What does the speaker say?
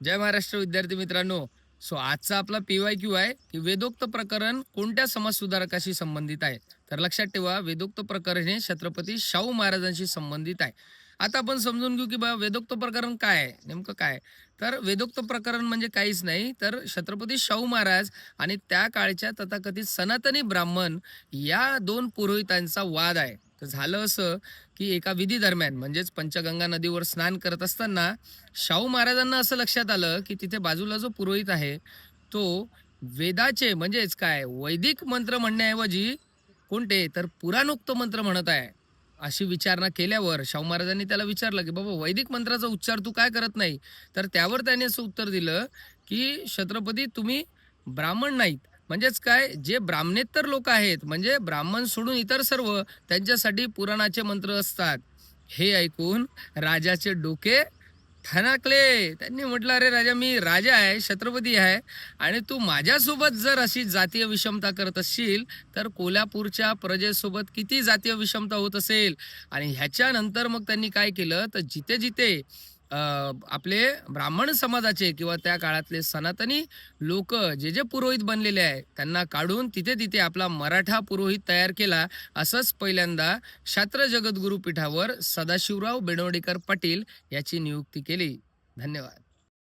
जय महाराष्ट्र विद्यार्थी मित्रांनो. आजचा आपला PYQ आहे की वेदोक्त प्रकरण कोणत्या समाजसुधारकाशी संबंधित आहे. तर लक्षात ठेवा, वेदोक्त प्रकरण हे छत्रपती शाहू महाराजांशी संबंधित आहे. आता आपण समजून घेऊ की बा वेदोक्त प्रकरण काय आहे, नेमकं काय आहे? तर वेदोक्त प्रकरण म्हणजे काहीच नाही, तर छत्रपती शाहू महाराज आणि त्या काळच्या तथाकथित सनातनी ब्राह्मण या दोन पुरोहितांचा वाद आहे. तर झालं असं की एका विधी दरम्यान म्हणजेच पंचगंगा नदीवर स्नान करत असताना शाहू महाराजांना असं लक्षात आलं, की तिथे बाजूला जो पुरोहित आहे, तो वेदाचे म्हणजेच काय वैदिक मंत्र म्हणण्याऐवजी कोणते तर पुराणोक्त मंत्र म्हणत आहे. अशी विचारणा केल्यावर शाहू महाराजांनी त्याला विचारलं, की "बाबा वैदिक मंत्राचा उच्चार तू काय करत नाही?" तर त्यावर त्याने असं उत्तर दिलं, की "छत्रपती तुम्ही ब्राह्मण नाहीत. म्हणजेच काय जे ब्राह्मणेतर लोक आहेत, म्हणजे ब्राह्मण सोडून इतर सर्व त्यांच्यासाठी पुराणाचे मंत्र असतात." हे ऐकून राजाचे डोके ठणकले. त्यांनी म्हटलं, "अरे राजा, मी राजा आहे, छत्रपती आहे आणि तू माझ्यासोबत जर अशी जातीय विषमता करत असशील, तर कोल्हापूरच्या प्रजेसोबत किती जातीय विषमता होत असेल." आणि ह्याच्यानंतर मग त्यांनी काय केलं, तर जिथे-जिथे अ, आपले ब्राह्मण समाजाचे किंवा त्या काळातले सनातनी लोकं जे पुरोहित बनलेले आहे, त्यांना काढून तिथे-तिथे आपला मराठा पुरोहित तयार केला. असंच पहिल्यांदा शास्त्र जगद्गुरू पीठावर सदाशिवराव बेणोडीकर पाटील याची नियुक्ती केली. धन्यवाद.